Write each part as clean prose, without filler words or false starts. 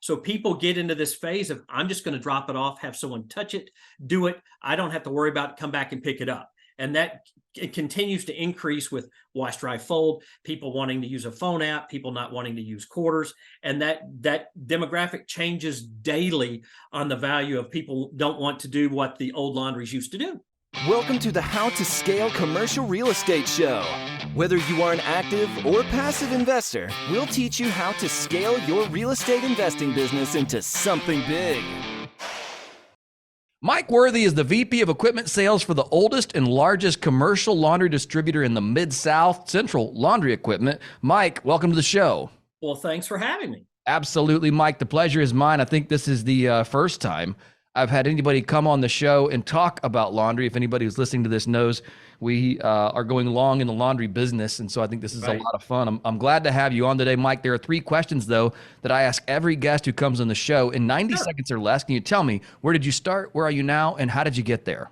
So people get into this phase of, I'm just going to drop it off, have someone touch it, do it. I don't have to worry about it, come back and pick it up. And that it continues to increase with wash, dry, fold, people wanting to use a phone app, people not wanting to use quarters. And that demographic changes daily on the value of people don't want to do what the old laundries used to do. Welcome to the How to Scale Commercial Real Estate Show. Whether you are an active or passive investor, we'll teach you how to scale your real estate investing business into something big. Mike Worthy is the VP of Equipment Sales for the oldest and largest commercial laundry distributor in the Mid-South, Central Laundry Equipment. Mike, welcome to the show. Well, thanks for having me. Absolutely, Mike. The pleasure is mine. I think this is the first time I've had anybody come on the show and talk about laundry. If anybody who's listening to this knows, we are going long in the laundry business, and so I think this is a lot of fun. I'm glad to have you on today, Mike. There are 3 questions, though, that I ask every guest who comes on the show in 90 seconds or less. Can you tell me, where did you start, where are you now, and how did you get there?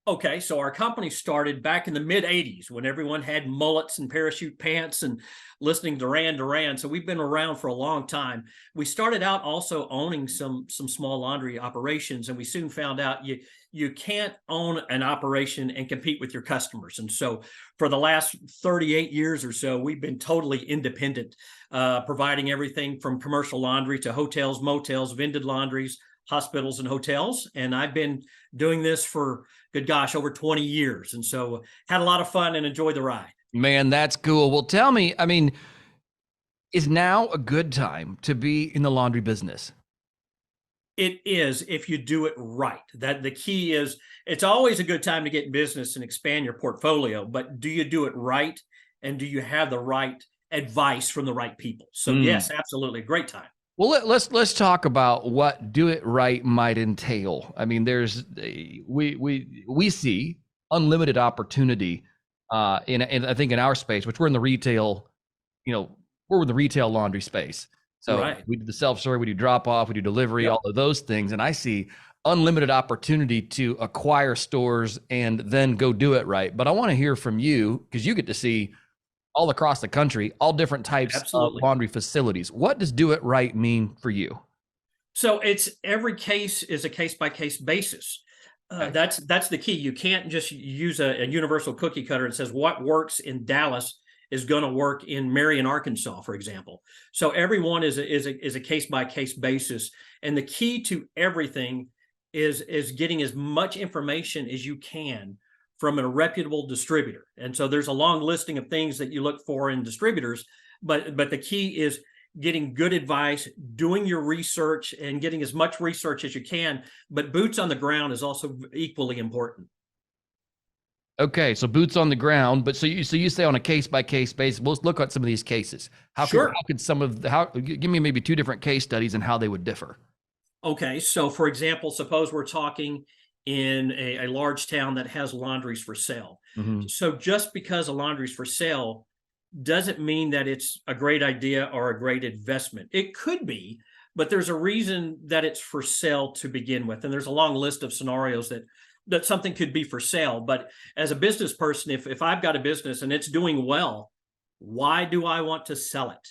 Okay, so our company started back in the mid-'80s when everyone had mullets and parachute pants and listening to Duran Duran. So we've been around for a long time. We started out also owning some small laundry operations, and we soon found out you can't own an operation and compete with your customers. And so for the last 38 years or so, we've been totally independent, providing everything from commercial laundry to hotels, motels, vended laundries, hospitals, and hotels. And I've been doing this for, good gosh, over 20 years. And so had a lot of fun and enjoyed the ride. Man, that's cool. Well, tell me, is now a good time to be in the laundry business? It is, if you do it right. That the key is, it's always a good time to get in business and expand your portfolio, but do you do it right? And do you have the right advice from the right people? So yes, absolutely. Great time. Well, let's talk about what do it right might entail. I mean, we see unlimited opportunity in I think in our space, which we're in the retail, we're in the retail laundry space. So we do the self-serve, we do drop off, we do delivery, all of those things, and I see unlimited opportunity to acquire stores and then go do it right. But I want to hear from you, because you get to see all across the country, all different types of laundry facilities. What does do it right mean for you? So every case is a case-by-case basis. That's the key. You can't just use a universal cookie cutter and says what works in Dallas is going to work in Marion, Arkansas, for example. So everyone is a case-by-case basis. And the key to everything is getting as much information as you can from a reputable distributor. And so there's a long listing of things that you look for in distributors, but the key is getting good advice, doing your research, and getting as much research as you can. But boots on the ground is also equally important. Okay, so boots on the ground, but so you say on a case by case basis. Let's look at some of these cases. How give me maybe 2 different case studies and how they would differ. Okay, so for example, suppose we're talking in a large town that has laundries for sale. Mm-hmm. So just because a laundry's for sale doesn't mean that it's a great idea or a great investment. It could be, but there's a reason that it's for sale to begin with. And there's a long list of scenarios that something could be for sale. But as a business person, if I've got a business and it's doing well, why do I want to sell it?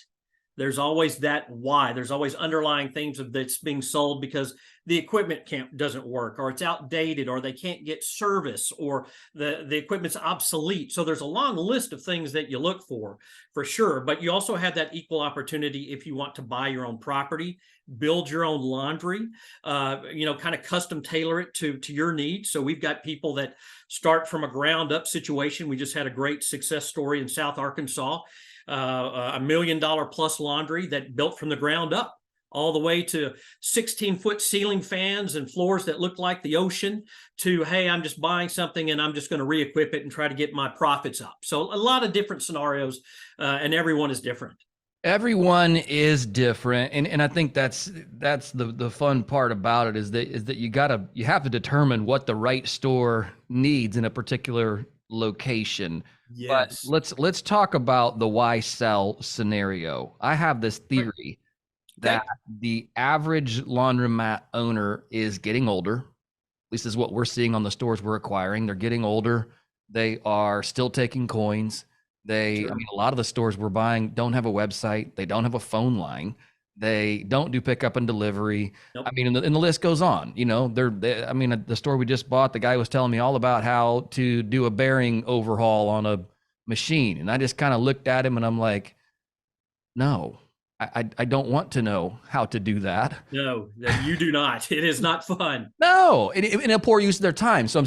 There's always that why. There's always underlying things that's being sold because the equipment doesn't work, or it's outdated, or they can't get service, or the equipment's obsolete. So there's a long list of things that you look for sure. But you also have that equal opportunity if you want to buy your own property, build your own laundry, kind of custom tailor it to your needs. So we've got people that start from a ground up situation. We just had a great success story in South Arkansas. $1 million plus laundry that built from the ground up, all the way to 16-foot ceiling fans and floors that look like the ocean, to, hey, I'm just buying something and I'm just going to re-equip it and try to get my profits up. So a lot of different scenarios, and everyone is different. Everyone is different, and I think that's the fun part about it is that you have to determine what the right store needs in a particular location. Yes. But let's talk about the why sell scenario. I have this theory that the average laundromat owner is getting older. At least is what we're seeing on the stores we're acquiring. They're getting older. They are still taking coins. A lot of the stores we're buying don't have a website. They don't have a phone line. They don't do pickup and delivery. Nope. I mean, and the list goes on. You know, I mean, the store we just bought, the guy was telling me all about how to do a bearing overhaul on a machine, and I just kind of looked at him and I'm like, no, I don't want to know how to do that. No, you do not. It is not fun. No, and a poor use of their time. So I'm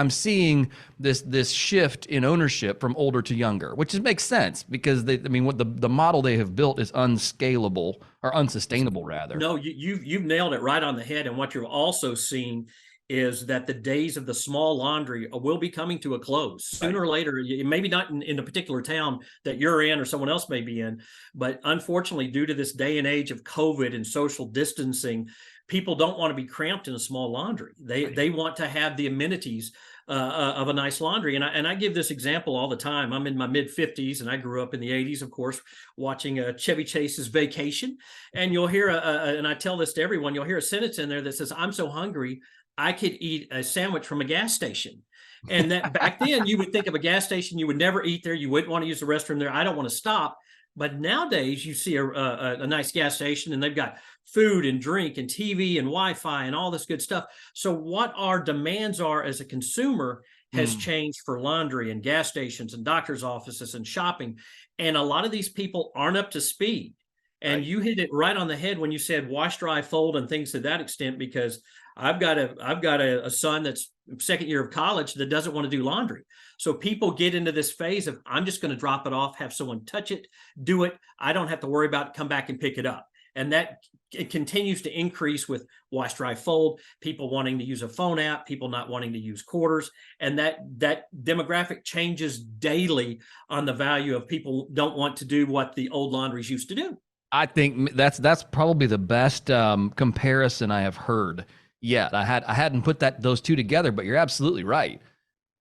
seeing this shift in ownership from older to younger, which makes sense because what the model they have built is unscalable or unsustainable rather. No, you've nailed it right on the head. And what you've also seen is that the days of the small laundry will be coming to a close sooner or later. Maybe not in a particular town that you're in or someone else may be in, but unfortunately, due to this day and age of COVID and social distancing, people don't want to be cramped in a small laundry. They want to have the amenities of a nice laundry. And I give this example all the time. I'm in my mid 50s and I grew up in the 80s, of course, watching Chevy Chase's Vacation. And you'll hear, and I tell this to everyone, you'll hear a sentence in there that says, "I'm so hungry, I could eat a sandwich from a gas station." And that back then you would think of a gas station, you would never eat there. You wouldn't want to use the restroom there. I don't want to stop. But nowadays you see a nice gas station and they've got food and drink and TV and Wi-Fi and all this good stuff. So what our demands are as a consumer has changed for laundry and gas stations and doctor's offices and shopping. And a lot of these people aren't up to speed. And you hit it right on the head when you said wash, dry, fold, and things to that extent, because I've got a son that's second year of college that doesn't want to do laundry. So people get into this phase of, I'm just going to drop it off, have someone touch it, do it. I don't have to worry about it, come back and pick it up. And that it continues to increase with wash, dry, fold, people wanting to use a phone app, people not wanting to use quarters. And that demographic changes daily on the value of people don't want to do what the old laundries used to do. I think that's probably the best comparison I have heard yet. I hadn't put those two together, but you're absolutely right.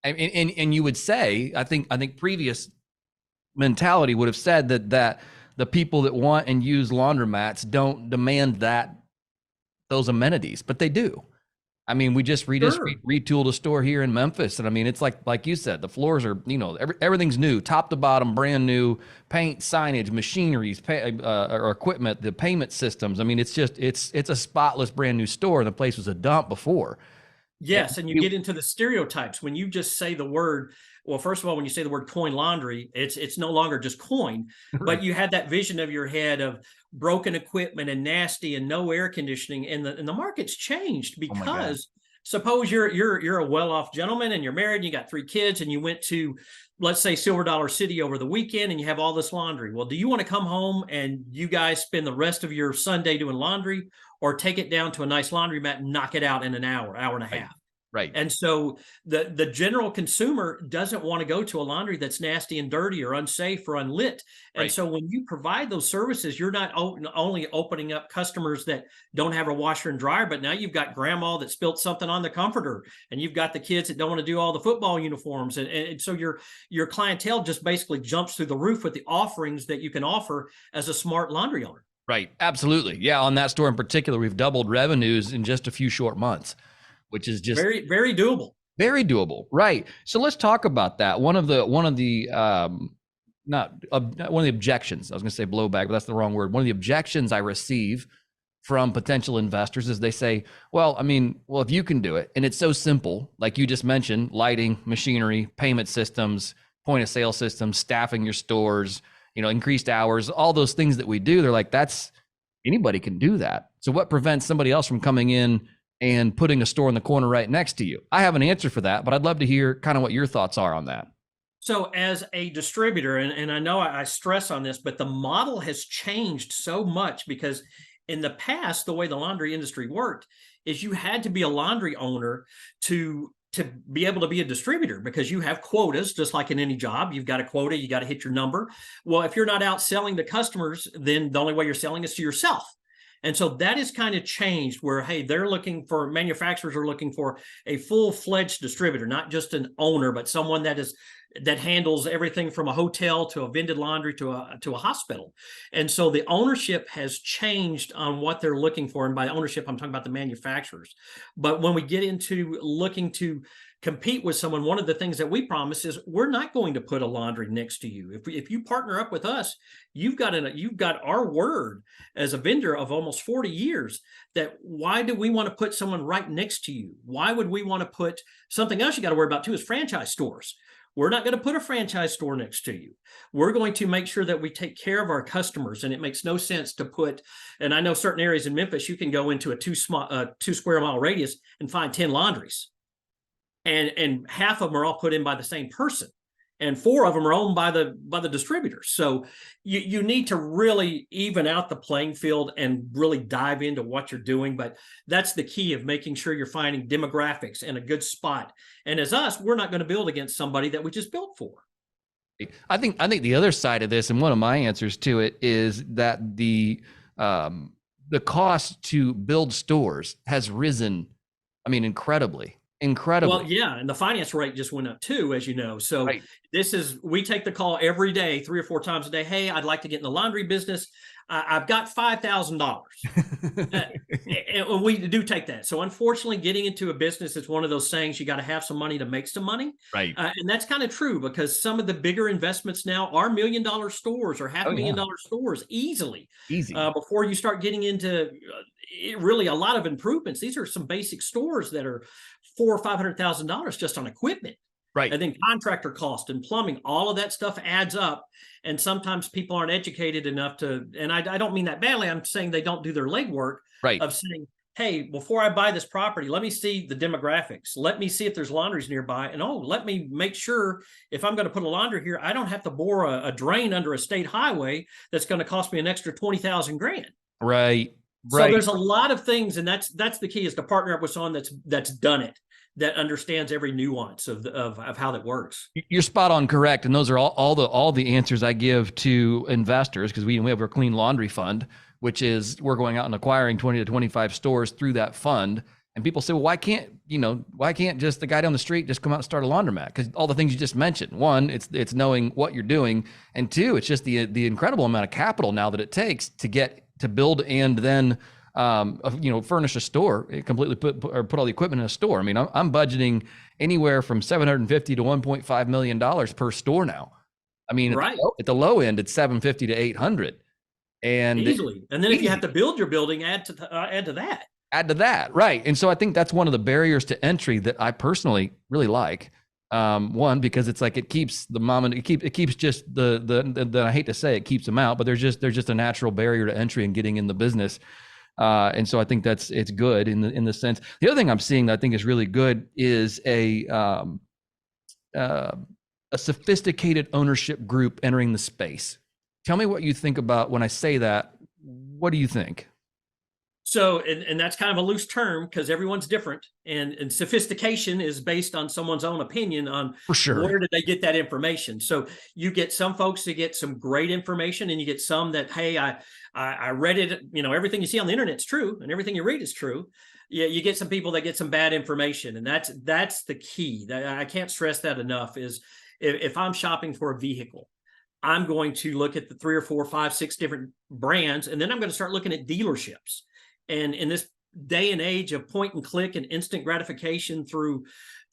And you would say, I think previous mentality would have said that the people that want and use laundromats don't demand those amenities, but they do. I mean, we just retooled a store here in Memphis, and I mean, it's like you said, the floors are, everything's new, top to bottom, brand new, paint, signage, machineries, or equipment, the payment systems. I mean, it's a spotless, brand new store, and the place was a dump before. Yes, and you get into the stereotypes when you just say the word. Well, first of all, when you say the word coin laundry, it's no longer just coin, but you had that vision of your head of broken equipment and nasty and no air conditioning, and the market's changed because suppose you're a well-off gentleman and you're married and you got 3 kids and you went to, let's say, Silver Dollar City over the weekend and you have all this laundry. Well, do you want to come home and you guys spend the rest of your Sunday doing laundry, or take it down to a nice laundromat and knock it out in an hour and a half? Right. And so the general consumer doesn't want to go to a laundry that's nasty and dirty or unsafe or unlit. And so when you provide those services, you're not only opening up customers that don't have a washer and dryer, but now you've got grandma that spilt something on the comforter, and you've got the kids that don't want to do all the football uniforms. And so your clientele just basically jumps through the roof with the offerings that you can offer as a smart laundry owner. Right. Absolutely. Yeah. On that store in particular, we've doubled revenues in just a few short months, which is just very, very doable. Very doable. Right. So let's talk about that. One of the objections, I was going to say blowback, but that's the wrong word. One of the objections I receive from potential investors is they say, well, if you can do it, and it's so simple, like you just mentioned, lighting, machinery, payment systems, point of sale systems, staffing your stores, increased hours, all those things that we do, they're like, anybody can do that. So what prevents somebody else from coming in and putting a store in the corner right next to you? I have an answer for that, but I'd love to hear kind of what your thoughts are on that. So as a distributor, and I know I stress on this, but the model has changed so much, because in the past, the way the laundry industry worked is you had to be a laundry owner to be able to be a distributor, because you have quotas, just like in any job. You've got a quota, you got to hit your number. Well, if you're not out selling to customers, then the only way you're selling is to yourself. And so that has kind of changed where, hey, manufacturers are looking for a full-fledged distributor, not just an owner, but someone that is that handles everything from a hotel to a vended laundry to a hospital. And so the ownership has changed on what they're looking for. And by ownership, I'm talking about the manufacturers. But when we get into looking to compete with someone, one of the things that we promise is we're not going to put a laundry next to you. If you partner up with us, you've got our word as a vendor of almost 40 years that why do we want to put someone right next to you? Why would we want to put something else you got to worry about too is franchise stores. We're not going to put a franchise store next to you. We're going to make sure that we take care of our customers. And it makes no sense to put, and I know certain areas in Memphis, you can go into a 2 square mile radius and find 10 laundries. And half of them are all put in by the same person. And 4 of them are owned by the distributors. So you need to really even out the playing field and really dive into what you're doing. But that's the key of making sure you're finding demographics in a good spot. And as us, we're not going to build against somebody that we just built for. I think the other side of this, and one of my answers to it, is that the cost to build stores has risen, I mean, incredibly. Well, yeah, and the finance rate just went up too, as you know. So right. We take the call every day, 3 or 4 times a day. Hey, I'd like to get in the laundry business. I've got $5,000. And we do take that. So unfortunately, getting into a business is one of those sayings, you got to have some money to make some money. Right. And that's kind of true because some of the bigger investments now are $1 million stores or $500,000 stores easily. Easy. Before you start getting into really a lot of improvements. These are some basic stores that are $400,000 or $500,000 just on equipment. Right. And then contractor cost and plumbing, all of that stuff adds up. And sometimes people aren't educated enough to, and I don't mean that badly. I'm saying they don't do their legwork of saying, hey, before I buy this property, let me see the demographics. Let me see if there's laundries nearby. And let me make sure if I'm going to put a laundry here, I don't have to bore a drain under a state highway that's going to cost me an extra $20,000. Right. So there's a lot of things, and that's the key is to partner up with someone that's done it, that understands every nuance of how that works. You're spot on, correct, and those are all the answers I give to investors because we have our clean laundry fund, which is we're going out and acquiring 20 to 25 stores through that fund. And people say, well, why can't just the guy down the street just come out and start a laundromat? Because all the things you just mentioned. One, it's knowing what you're doing, and two, it's just the incredible amount of capital now that it takes to build and then furnish a store, completely put all the equipment in a store. I mean, I'm budgeting anywhere from $750 to $1.5 million per store now. I mean, at the low end, it's $750 to $800, and easily. And then if you have to build your building, add to that. Add to that, right? And so I think that's one of the barriers to entry that I personally really like. One, because it's like it keeps the mom and it keeps just the I hate to say it keeps them out, but there's just a natural barrier to entry and getting in the business. And so I think it's good in the sense. The other thing I'm seeing that I think is really good is a sophisticated ownership group entering the space. Tell me what you think about when I say that. What do you think? So, and that's kind of a loose term because everyone's different, and sophistication is based on someone's own opinion on for sure where did they get that information. So you get some folks to get some great information, and you get some that, hey, I read it. Everything you see on the internet's true, and everything you read is true. Yeah, you get some people that get some bad information, and that's the key. I can't stress that enough. Is if I'm shopping for a vehicle, I'm going to look at the 3 or 4, 5, 6 different brands, and then I'm going to start looking at dealerships. And in this day and age of point and click and instant gratification through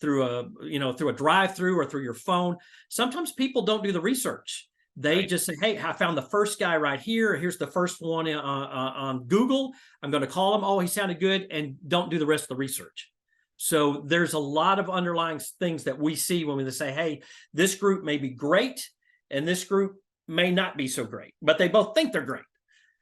a drive-through or through your phone, sometimes people don't do the research. They just say, hey, I found the first guy right here. Here's the first one on Google. I'm going to call him. Oh, he sounded good, and don't do the rest of the research. So there's a lot of underlying things that we see when we say, hey, this group may be great and this group may not be so great, but they both think they're great.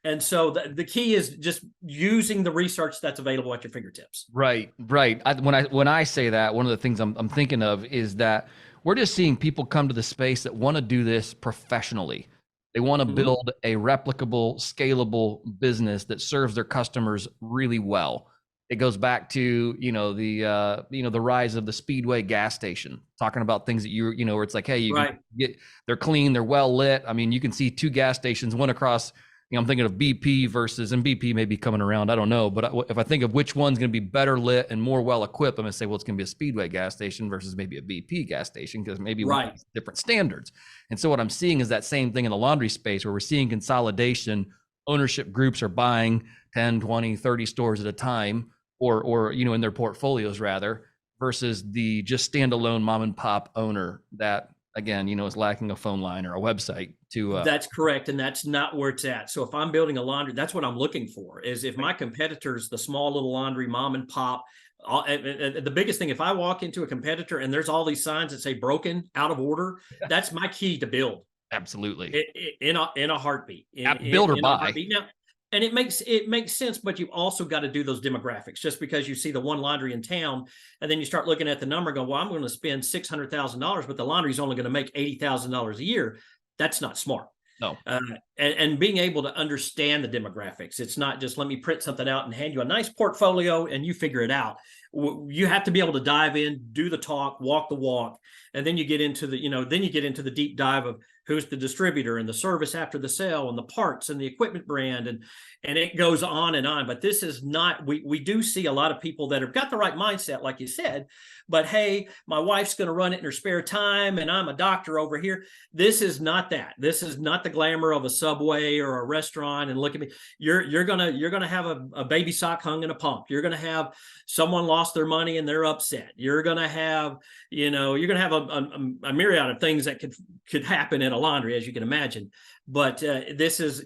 And so the key is just using the research that's available at your fingertips. Right. When I say that, one of the things I'm thinking of is that we're just seeing people come to the space that want to do this professionally. They want to build a replicable, scalable business that serves their customers really well. It goes back to the rise of the Speedway gas station, talking about things that where it's like, hey, they're clean, they're well lit. I mean, you can see 2 gas stations, one across I'm thinking of BP versus, and BP may be coming around, I don't know, but if I think of which one's going to be better lit and more well equipped, I'm going to say, well, it's going to be a Speedway gas station versus maybe a BP gas station, because maybe we have different standards. And so what I'm seeing is that same thing in the laundry space, where we're seeing consolidation. Ownership groups are buying 10, 20, 30 stores at a time, or in their portfolios rather, versus the just standalone mom and pop owner that, again, is lacking a phone line or a website to. That's correct. And that's not where it's at. So if I'm building a laundry, that's what I'm looking for, is if my competitors, the small little laundry, mom and pop, the biggest thing, if I walk into a competitor and there's all these signs that say broken, out of order, that's my key to build. Absolutely. In a heartbeat. Build or buy. Now, and it makes sense, but you also got to do those demographics. Just because you see the one laundry in town, and then you start looking at the number and go, well, I'm going to spend $600,000, but the laundry is only going to make $80,000 a year. That's not smart. No. And being able to understand the demographics. It's not just let me print something out and hand you a nice portfolio and you figure it out. You have to be able to dive in, do the talk, walk the walk, and then you get into the deep dive of who's the distributor and the service after the sale and the parts and the equipment brand, and it goes on and on. But this is not, we do see a lot of people that have got the right mindset, like you said, but hey, my wife's going to run it in her spare time and I'm a doctor over here. This is not that. This is not the glamour of a Subway or a restaurant. And look at me, you're gonna have a baby sock hung in a pump. You're gonna have someone lost their money and they're upset. You're gonna have a myriad of things that could happen in a laundry, as you can imagine. But this is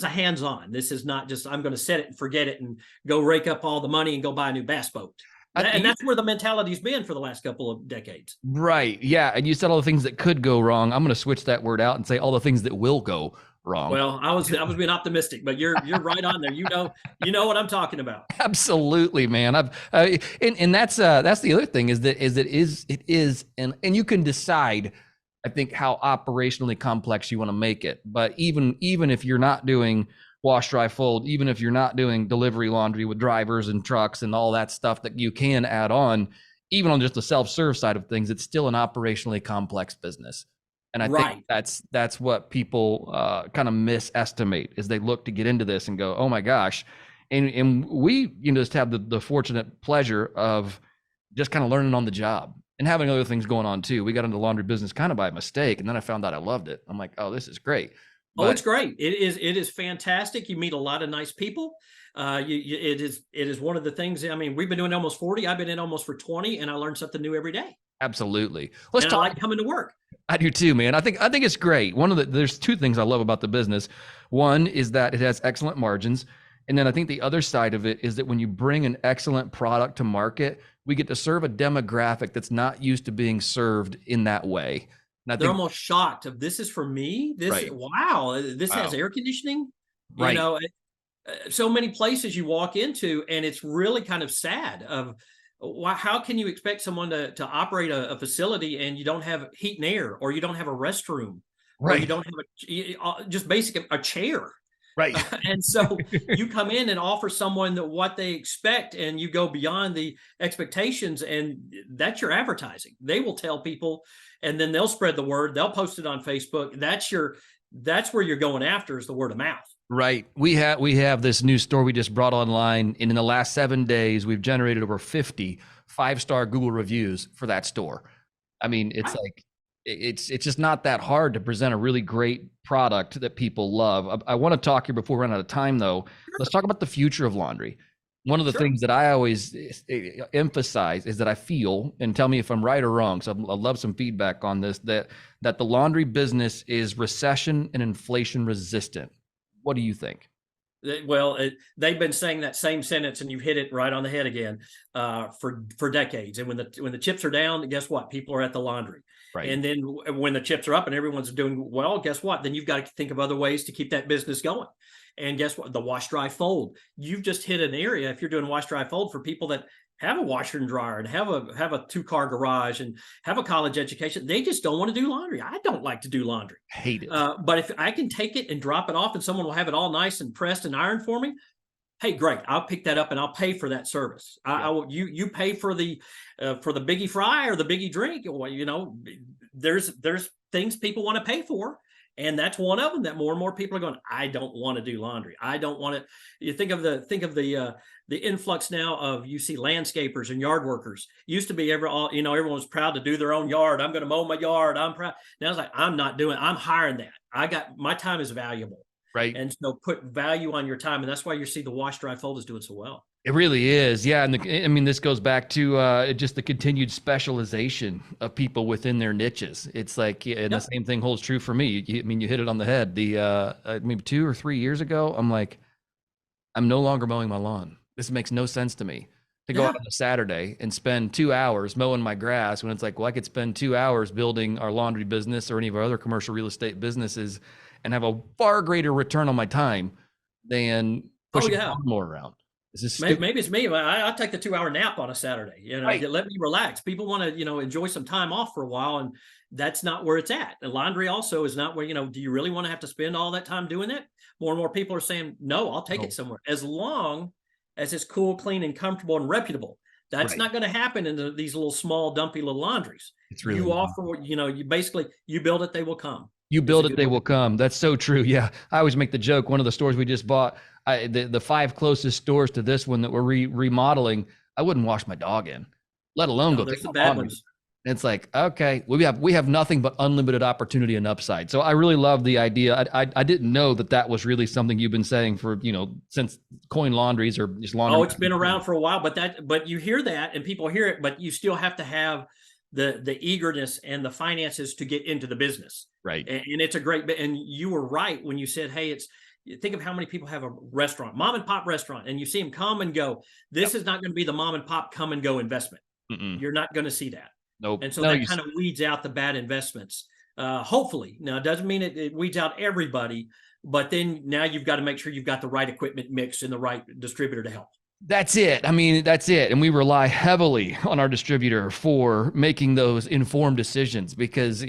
a hands-on. This is not just I'm going to set it and forget it and go rake up all the money and go buy a new bass boat. And that's where the mentality's been for the last couple of decades. Right. Yeah. And you said all the things that could go wrong. I'm going to switch that word out and say all the things that will go wrong. Well, I was being optimistic, but you're right on there. You know what I'm talking about. Absolutely, man. And that's the other thing is and you can decide, I think, how operationally complex you want to make it. But even if you're not doing wash, dry, fold, even if you're not doing delivery laundry with drivers and trucks and all that stuff that you can add on, even on just the self-serve side of things, it's still an operationally complex business. And I think that's what people kind of misestimate, is they look to get into this and go, oh my gosh. And we just have the fortunate pleasure of just kind of learning on the job and having other things going on too. We got into the laundry business kind of by mistake, and then I found out I loved it. I'm like, oh, this is great. But it's great. It is fantastic. You meet a lot of nice people. It is one of the things. I mean, we've been doing almost 40. I've been in almost for 20, and I learn something new every day. Absolutely. I like coming to work. I do too, man. I think it's great. There's two things I love about the business. One is that it has excellent margins. And then I think the other side of it is that when you bring an excellent product to market, we get to serve a demographic that's not used to being served in that way. They're almost shocked of, this is for me. Wow, this has air conditioning. Right. So many places you walk into, and it's really kind of sad of, how can you expect someone to operate a facility and you don't have heat and air, or you don't have a restroom, or you don't have just basic a chair. Right. And so you come in and offer someone what they expect, and you go beyond the expectations, and that's your advertising. They will tell people, and then they'll spread the word. They'll post it on Facebook. That's where you're going after, is the word of mouth. Right. We have this new store we just brought online, and in the last 7 days, we've generated over 50 5-star Google reviews for that store. I mean, it's like, it's just not that hard to present a really great product that people love. I want to talk here before we run out of time, though. Sure. Let's talk about the future of laundry. One of the things that I always emphasize is that I feel, and tell me if I'm right or wrong, so I'd love some feedback on this, that the laundry business is recession and inflation resistant. What do you think? Well, they've been saying that same sentence, and you've hit it right on the head again, for decades. And when the chips are down, guess what? People are at the laundry. Right. And then when the chips are up and everyone's doing well, guess what? Then you've got to think of other ways to keep that business going. And guess what? The wash, dry, fold. You've just hit an area, if you're doing wash, dry, fold, for people that have a washer and dryer and have a 2-car garage and have a college education. They just don't want to do laundry. I don't like to do laundry. Hate it. But if I can take it and drop it off and someone will have it all nice and pressed and ironed for me, hey, great. I'll pick that up and I'll pay for that service. Yeah. You pay for the biggie fry or the biggie drink. Well, there's things people want to pay for, And that's one of them that more and more people are going, I don't want to do laundry. I don't want to. You think of the influx now of, you see landscapers and yard workers. Used to be everyone was proud to do their own yard. I'm going to mow my yard. I'm proud. Now it's like, I'm hiring that. My time is valuable. Right. And so put value on your time. And that's why you see the wash, dry, fold is doing so well. It really is. Yeah. And this goes back to just the continued specialization of people within their niches. It's like, and the same thing holds true for me. You hit it on the head. Maybe 2 or 3 years ago, I'm like, I'm no longer mowing my lawn. This makes no sense to me to go out on a Saturday and spend 2 hours mowing my grass, when it's like, well, I could spend 2 hours building our laundry business or any of our other commercial real estate businesses and have a far greater return on my time than pushing the lawnmower around. Maybe it's me. I take the 2-hour nap on a Saturday. Let me relax. People want to, enjoy some time off for a while, and that's not where it's at. And laundry also is not where, do you really want to have to spend all that time doing that? More and more people are saying, no, I'll take it somewhere, as long as it's cool, clean, and comfortable and reputable. That's not going to happen in these little small, dumpy little laundries. It's really you build it, they will come. You build it, they will come. That's so true. Yeah. I always make the joke, one of the stores we just bought, the 5 closest stores to this one that we're remodeling, I wouldn't wash my dog in, let alone go take the bad ones. And it's like, okay, we have nothing but unlimited opportunity and upside. So I really love the idea. I didn't know that was really something you've been saying for, since coin laundries or just laundry. Oh, it's been around for a while, but you hear that and people hear it, but you still have to have the eagerness and the finances to get into the business. Right. And it's a great bit. And you were right when you said, hey, think of how many people have a restaurant, mom and pop restaurant, and you see them come and go. This is not going to be the mom and pop come and go investment. You're not going to see that. Nope. And so that kind of weeds out the bad investments. Hopefully. Now, it doesn't mean it weeds out everybody, but then now you've got to make sure you've got the right equipment mix and the right distributor to help. That's it. That's it. And we rely heavily on our distributor for making those informed decisions, because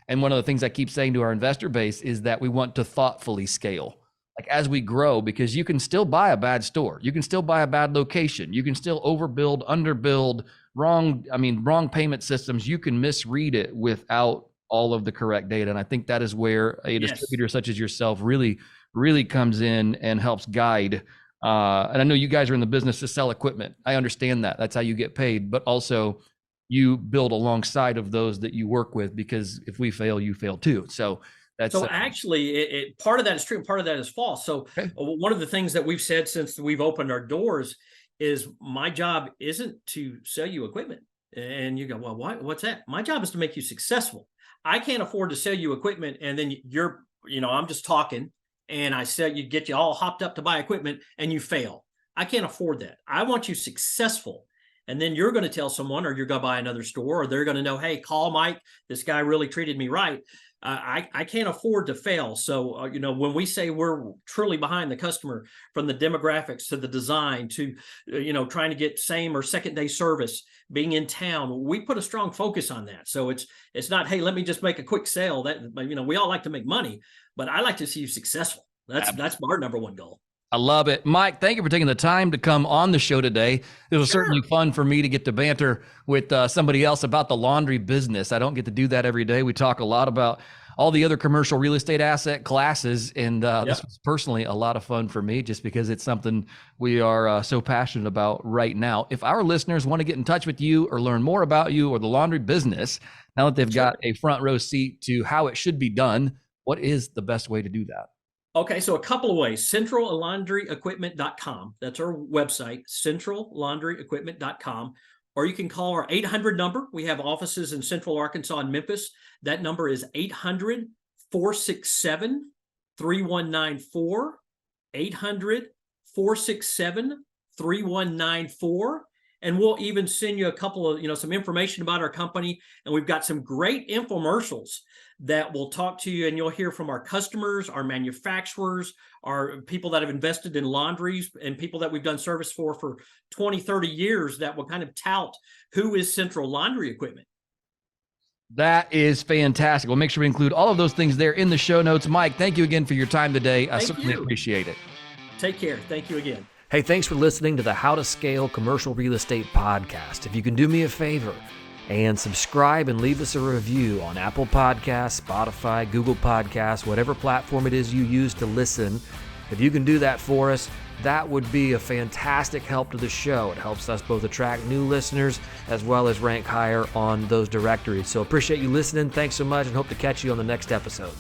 and one of the things I keep saying to our investor base is that we want to thoughtfully scale, like as we grow, because you can still buy a bad store. You can still buy a bad location. You can still overbuild, underbuild, wrong payment systems. You can misread it without all of the correct data. And I think that is where a distributor such as yourself really, really comes in and helps guide. And I know you guys are in the business to sell equipment. I understand that. That's how you get paid. But also you build alongside of those that you work with, because if we fail, you fail too. So that's actually, part of that is true and part of that is false. So one of the things that we've said since we've opened our doors is, my job isn't to sell you equipment. And you go, well, what's that? My job is to make you successful. I can't afford to sell you equipment and then I'm just talking, and I said, get you all hopped up to buy equipment and you fail. I can't afford that. I want you successful. And then you're going to tell someone, or you're going to buy another store, or they're going to know, hey, call Mike. This guy really treated me right. I can't afford to fail. So, when we say we're truly behind the customer, from the demographics to the design to, trying to get same or second day service, being in town, we put a strong focus on that. So it's not, hey, let me just make a quick sale. That, we all like to make money, but I like to see you successful. That's our number one goal. I love it. Mike, thank you for taking the time to come on the show today. It was certainly fun for me to get to banter with somebody else about the laundry business. I don't get to do that every day. We talk a lot about all the other commercial real estate asset classes. And this was personally a lot of fun for me, just because it's something we are so passionate about right now. If our listeners want to get in touch with you or learn more about you or the laundry business, now that they've got a front row seat to how it should be done, what is the best way to do that? Okay, so a couple of ways. centrallaundryequipment.com. That's our website, centrallaundryequipment.com. Or you can call our 800 number. We have offices in Central Arkansas and Memphis. That number is 800-467-3194, 800-467-3194. And we'll even send you a couple of, some information about our company. And we've got some great infomercials that will talk to you, and you'll hear from our customers, our manufacturers, our people that have invested in laundries, and people that we've done service for 20, 30 years that will kind of tout who is Central Laundry Equipment. That is fantastic. We'll make sure we include all of those things there in the show notes. Mike, thank you again for your time today. I certainly appreciate it. Take care. Thank you again. Hey, thanks for listening to the How to Scale Commercial Real Estate podcast. If you can do me a favor, and subscribe and leave us a review on Apple Podcasts, Spotify, Google Podcasts, whatever platform it is you use to listen. If you can do that for us, that would be a fantastic help to the show. It helps us both attract new listeners as well as rank higher on those directories. So appreciate you listening. Thanks so much, and hope to catch you on the next episode.